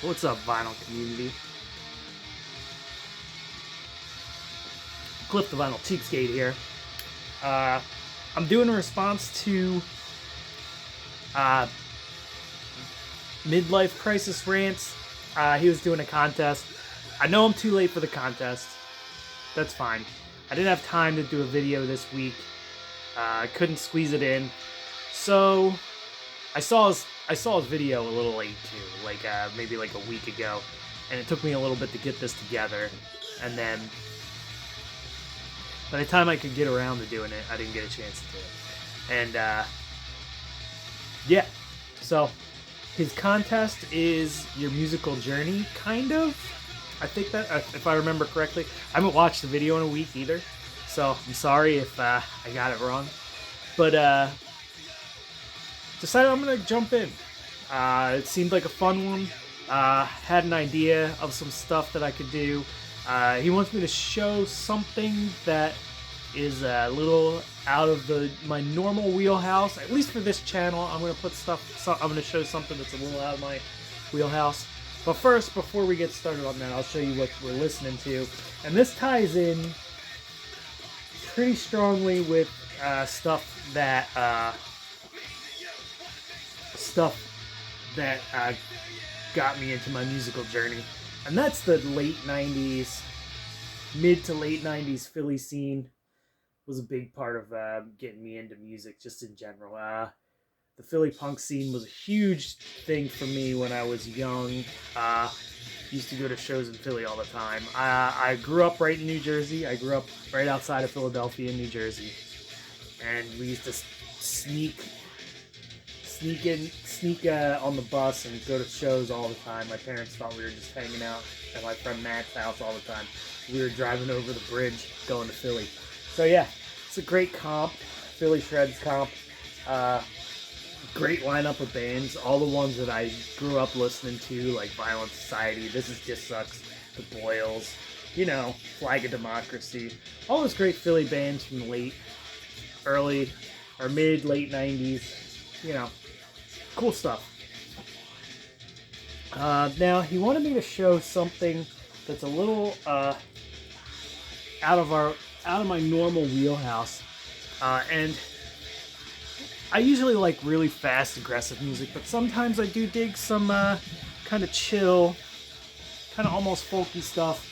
What's up, vinyl community? Cliff the Vinyl Cheapskate here. I'm doing a response to Midlifecrisisrants. He was doing a contest. I know I'm too late for the contest. That's fine. I didn't have time to do a video this week. I couldn't squeeze it in. So I saw his video a little late too, like maybe like a week ago, and it took me a little bit to get this together. And then by the time I could get around to doing it, I didn't get a chance to do it. And yeah, so his contest is your musical journey, kind of. I think that, if I remember correctly. I haven't watched the video in a week either, so I'm sorry if I got it wrong. But decided I'm gonna jump in. It seemed like a fun one. Had an idea of some stuff that I could do. He wants me to show something that is a little out of my normal wheelhouse. At least for this channel, I'm gonna I'm gonna show something that's a little out of my wheelhouse. But first, before we get started on that, I'll show you what we're listening to, and this ties in pretty strongly with stuff that got me into my musical journey, and that's the late 90s, mid to late 90s Philly scene. Was a big part of getting me into music just in general. The Philly punk scene was a huge thing for me when I was young. Used to go to shows in Philly all the time. I grew up right in New Jersey. I grew up right outside of Philadelphia in New Jersey, and we used to sneak on the bus and go to shows all the time. My parents thought we were just hanging out at my friend Matt's house all the time. We were driving over the bridge going to Philly. So yeah, it's a great comp, Philly Shreds comp. Great lineup of bands, all the ones that I grew up listening to, like Violent Society, This Is Just Sucks, The Boyles, Flag of Democracy. All those great Philly bands from the mid, late 90s. Cool stuff. Now, he wanted me to show something that's a little out of my normal wheelhouse, and I usually like really fast, aggressive music, but sometimes I do dig some kind of chill, kind of almost folky stuff.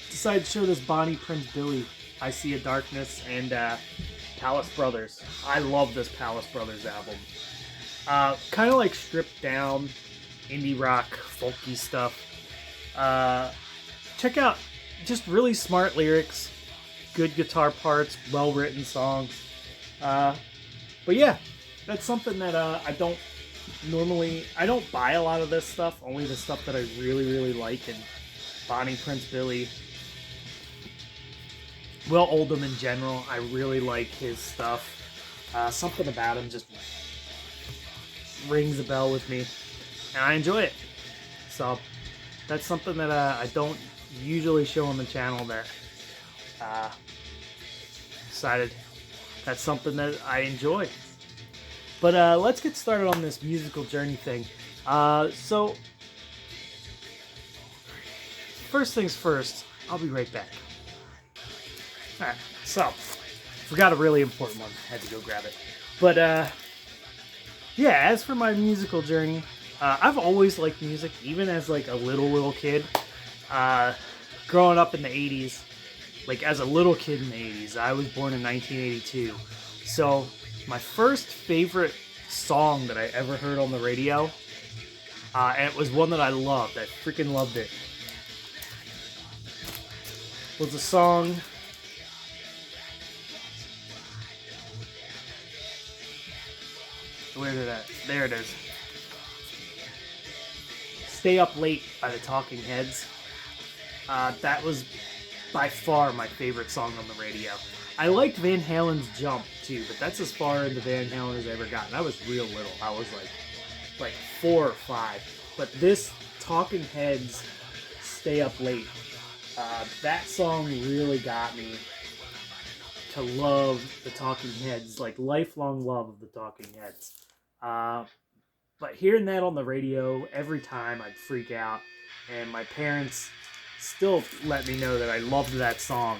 Decided to show this Bonnie Prince Billy, I See a Darkness, and Palace Brothers. I love this Palace Brothers album. Kind of like stripped down indie rock, folky stuff. Check out just really smart lyrics, good guitar parts, well-written songs. But yeah, that's something that I don't buy a lot of this stuff, only the stuff that I really, really like. And Bonnie Prince Billy, Will Oldham in general, I really like his stuff. Something about him just rings a bell with me, and I enjoy it. So that's something that I don't usually show on the channel, that decided that's something that I enjoy. But let's get started on this musical journey thing. So first things first, I'll be right back. Alright, so forgot a really important one. Had to go grab it. But yeah, as for my musical journey, I've always liked music, even as like a little kid. Growing up in the 80s, like as a little kid in the 80s, I was born in 1982. So my first favorite song that I ever heard on the radio, and it was one that I loved, I freaking loved it, was a song. There it is. Stay Up Late by the Talking Heads. That was by far my favorite song on the radio. I liked Van Halen's Jump too, but that's as far into Van Halen as I ever gotten. I was real little. I was like 4 or 5. But this Talking Heads Stay Up Late, that song really got me to love the Talking Heads, like lifelong love of the Talking Heads. But hearing that on the radio every time, I'd freak out. And my parents still let me know that I loved that song.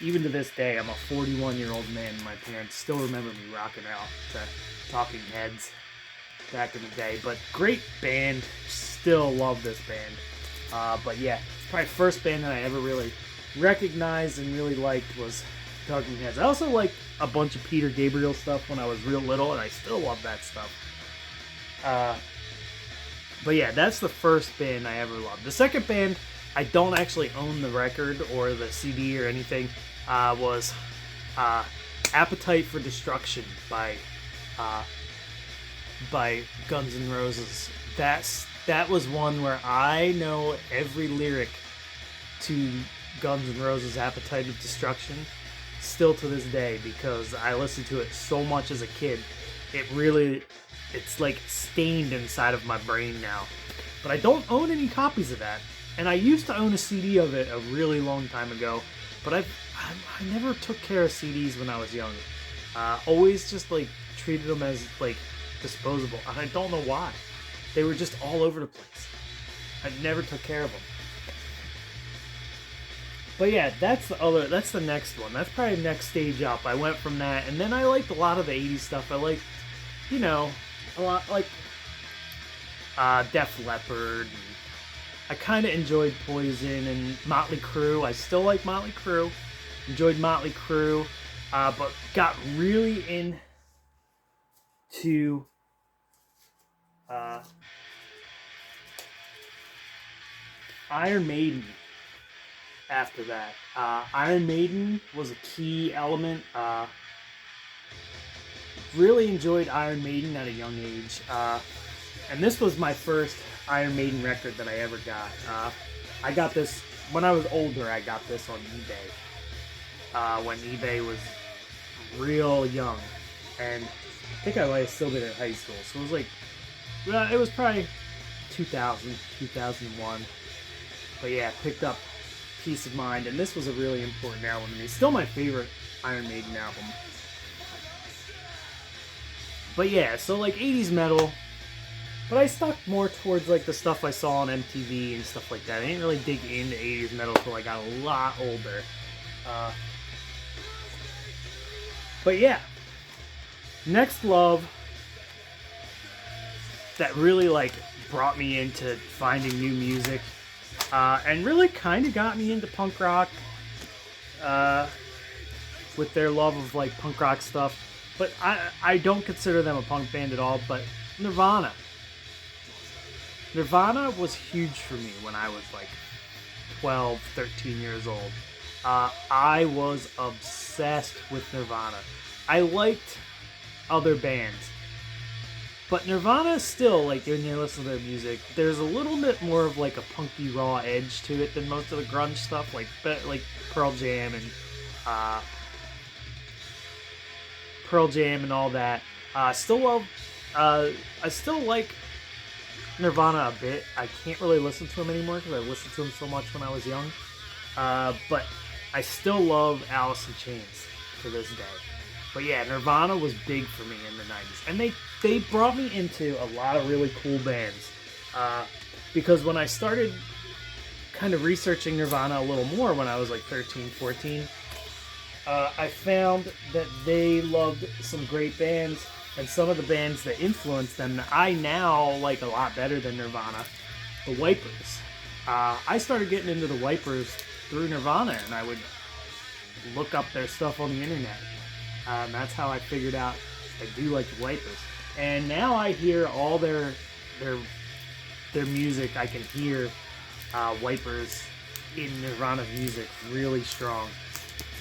Even to this day, I'm a 41-year-old man, and my parents still remember me rocking out to Talking Heads back in the day. But great band. Still love this band. But yeah, probably first band that I ever really recognized and really liked was Talking Heads. I also liked a bunch of Peter Gabriel stuff when I was real little, and I still love that stuff. But yeah, that's the first band I ever loved. The second band, I don't actually own the record or the CD or anything, was Appetite for Destruction by Guns N' Roses. That was one where I know every lyric to Guns N' Roses' Appetite of Destruction still to this day, because I listened to it so much as a kid. It's like stained inside of my brain now. But I don't own any copies of that. And I used to own a CD of it a really long time ago, but I never took care of CDs when I was young. Always just like treated them as like disposable, and I don't know why. They were just all over the place. I never took care of them. But yeah, that's the next one. That's probably the next stage up. I went from that, and then I liked a lot of the 80s stuff. I liked, a lot like Def Leppard. And I kind of enjoyed Poison and Motley Crue. I still like Motley Crue. Enjoyed Motley Crue, but got really into Iron Maiden after that. Iron Maiden was a key element. Really enjoyed Iron Maiden at a young age. And this was my first Iron Maiden record that I ever got. I got this when I was older. I got this on eBay. When eBay was real young. And I think I might have still been in high school. So it was like, well, it was probably 2000, 2001. But yeah, picked up Peace of Mind, and this was a really important album to me. Still my favorite Iron Maiden album. But yeah, so like 80s metal, but I stuck more towards like the stuff I saw on MTV and stuff like that. I didn't really dig into 80s metal until I got a lot older. But yeah, next love that really like brought me into finding new music. And really kind of got me into punk rock with their love of like punk rock stuff. But I don't consider them a punk band at all, but Nirvana. Nirvana was huge for me when I was like 12, 13 years old. I was obsessed with Nirvana. I liked other bands. But Nirvana still, like, when you listen to their music, there's a little bit more of, like, a punky, raw edge to it than most of the grunge stuff, like Pearl Jam and all that. I still like Nirvana a bit. I can't really listen to them anymore because I listened to them so much when I was young. But I still love Alice in Chains to this day. But yeah, Nirvana was big for me in the 90s. And they brought me into a lot of really cool bands. Because when I started kind of researching Nirvana a little more when I was like 13, 14, I found that they loved some great bands. And some of the bands that influenced them that I now like a lot better than Nirvana, the Wipers. I started getting into the Wipers through Nirvana, and I would look up their stuff on the internet. That's how I figured out I do like the Wipers. And now I hear all their music. I can hear Wipers in Nirvana's music really strong.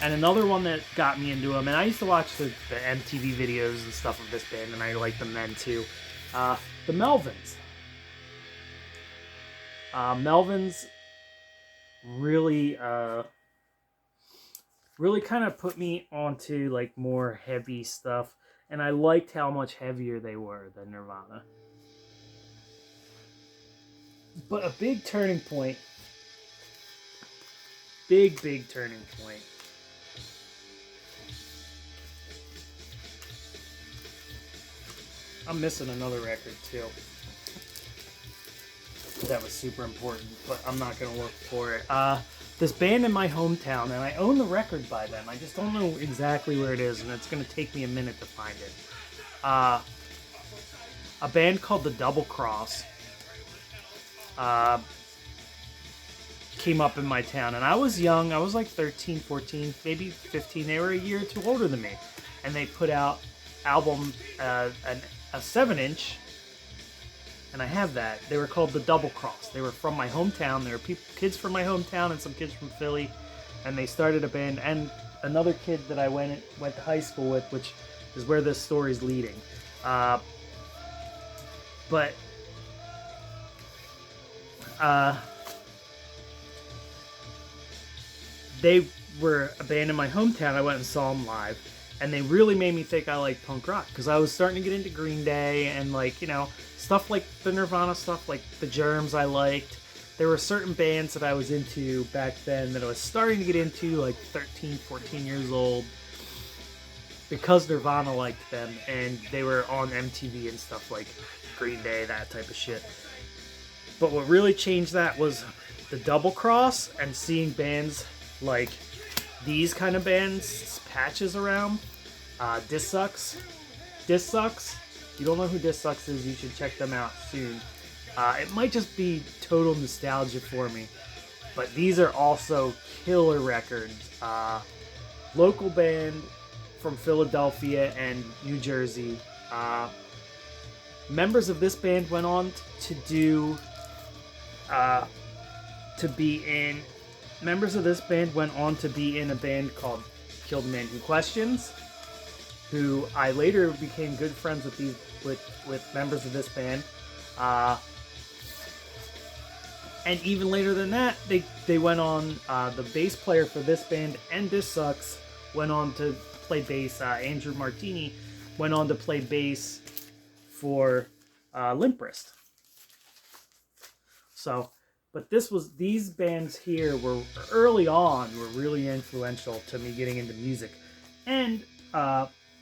And another one that got me into them, and I used to watch the MTV videos and stuff of this band, and I liked them then too, the Melvins. Melvins really kind of put me onto like more heavy stuff, and I liked how much heavier they were than Nirvana. But a big turning point, big turning point, I'm missing another record too. That was super important, but I'm not gonna look for it. This band in my hometown, and I own the record by them. I just don't know exactly where it is, and it's gonna take me a minute to find it. A band called the Double Cross came up in my town, and I was young. I was like 13, 14, maybe 15. They were a year or two older than me, and they put out album a 7-inch. And I have that. They were called the Double Cross. They were from my hometown. There were kids from my hometown and some kids from Philly. And they started a band. And another kid that I went to high school with, which is where this story's leading. They were a band in my hometown. I went and saw them live. And they really made me think I liked punk rock. Because I was starting to get into Green Day and, like, you know, stuff like the Nirvana stuff, like the Germs I liked. There were certain bands that I was into back then that I was starting to get into, like 13, 14 years old, because Nirvana liked them, and they were on MTV and stuff like Green Day, that type of shit. But what really changed that was the Double Cross and seeing bands like these kind of bands, patches around. This Sucks. You don't know who This Sucks is, you should check them out soon. It might just be total nostalgia for me, but these are also killer records. Local band from Philadelphia and New Jersey. Members of this band went on to do members of this band went on to be in a band called Kill the Man Who Questions, who I later became good friends with members of this band. And even later than that, they went on, the bass player for this band and This Sucks went on to play bass. Andrew Martini went on to play bass for Limp Bizkit. So, but these bands here were early on, were really influential to me getting into music. And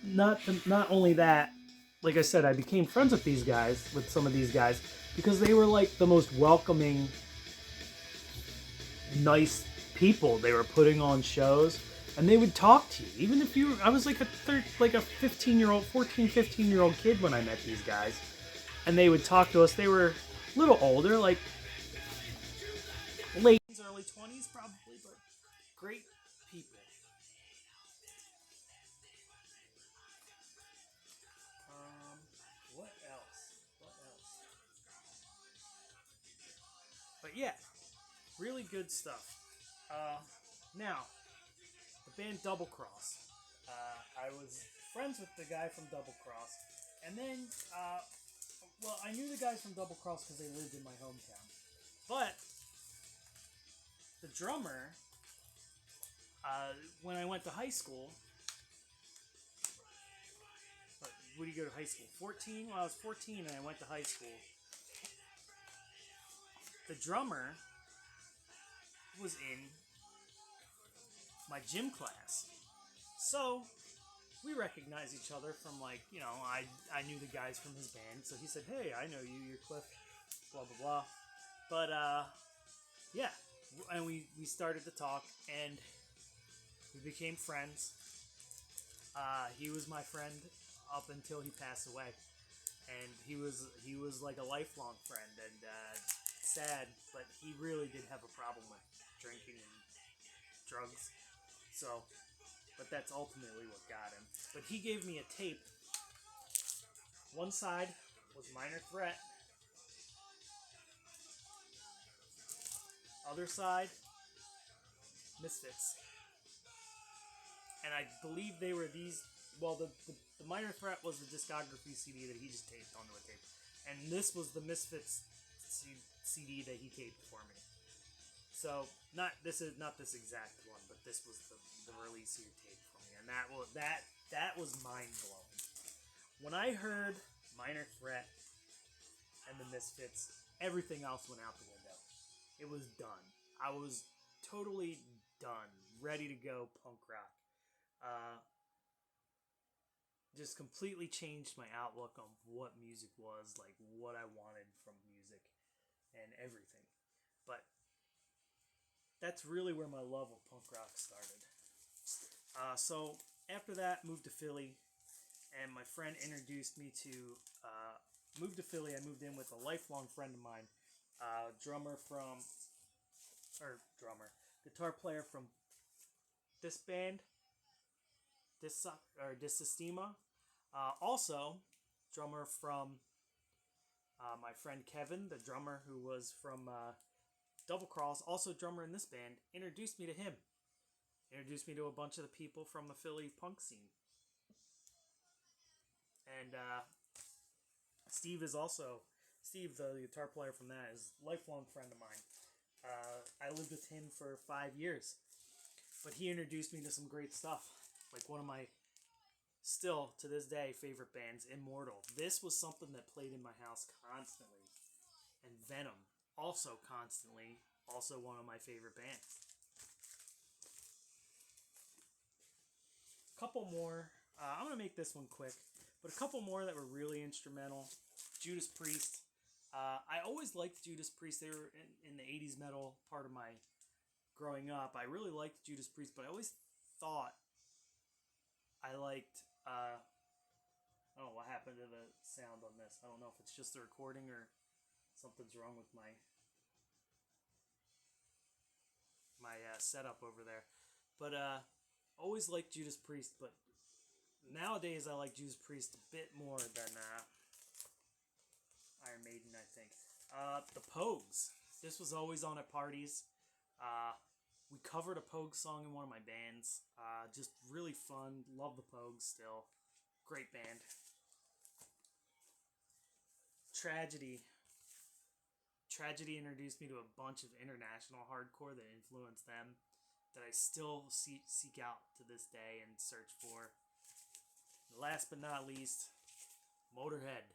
not only that, like I said, I became friends with some of these guys, because they were like the most welcoming, nice people. They were putting on shows, and they would talk to you, even if I was like a 15-year-old, 14, 15-year-old kid when I met these guys, and they would talk to us. They were a little older, like late early 20s probably, but great people. What else? But yeah, really good stuff. Now, the band Double Cross. I was friends with the guy from Double Cross, and then, I knew the guys from Double Cross because they lived in my hometown. But the drummer, when I went to high school, where do you go to high school? 14? When I was 14 and I went to high school, the drummer was in my gym class. So we recognized each other from, like, you know, I knew the guys from his band. So he said, hey, I know you, you're Cliff, blah, blah, blah. But, yeah. And we started to talk, and we became friends. He was my friend up until he passed away. And he was like a lifelong friend, and sad, but he really did have a problem with drinking and drugs. So, but that's ultimately what got him. But he gave me a tape. One side was Minor Threat. Other side, Misfits. And I believe they were these. Well, the Minor Threat was the discography CD that he just taped onto a tape, and this was the Misfits CD that he taped for me. So not this exact one, but this was the release he taped for me, and that was mind blowing. When I heard Minor Threat and the Misfits, everything else went out the window. It was done. I was totally done, ready to go punk rock. just completely changed my outlook on what music was, like what I wanted from music and everything. But that's really where my love of punk rock started. So after that, moved to Philly, and my friend introduced me to moved to Philly. I moved in with a lifelong friend of mine, guitar player from this band, Disestima. Also, drummer from my friend Kevin, the drummer who was from Double Cross, also drummer in this band, introduced me to him. Introduced me to a bunch of the people from the Philly punk scene. And Steve, the guitar player from that, is a lifelong friend of mine. I lived with him for 5 years. But he introduced me to some great stuff. Like one of my, still to this day, favorite bands, Immortal. This was something that played in my house constantly. And Venom, also constantly, also one of my favorite bands. A couple more. I'm going to make this one quick. But a couple more that were really instrumental. Judas Priest. I always liked Judas Priest. They were in the 80s metal part of my growing up. I really liked Judas Priest, but I always thought I liked... I don't know what happened to the sound on this. I don't know if it's just the recording or something's wrong with my setup over there. But always liked Judas Priest, but nowadays I like Judas Priest a bit more than Iron Maiden, I think. The Pogues. This was always on at parties. We covered a Pogues song in one of my bands. Just really fun. Love the Pogues still. Great band. Tragedy. Tragedy introduced me to a bunch of international hardcore that influenced them, that I still seek out to this day and search for. Last but not least, Motorhead.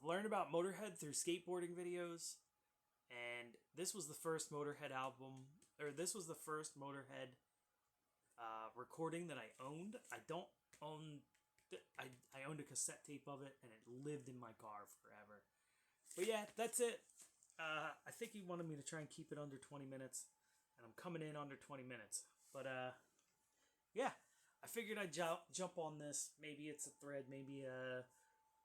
Learned about Motorhead through skateboarding videos, and this was the first Motorhead album, or this was the first Motorhead recording that I owned. I owned a cassette tape of it, and it lived in my car forever. But yeah, that's it. I think he wanted me to try and keep it under 20 minutes, and I'm coming in under 20 minutes. But yeah, I figured I'd jump on this. Maybe it's a thread. Maybe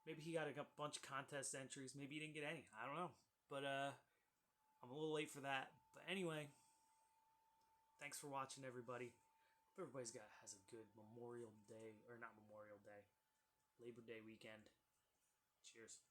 he got a bunch of contest entries. Maybe he didn't get any. I don't know. But I'm a little late for that. But anyway, thanks for watching, everybody. Hope everybody's has a good Memorial Day, or not Memorial Day, Labor Day weekend. Cheers.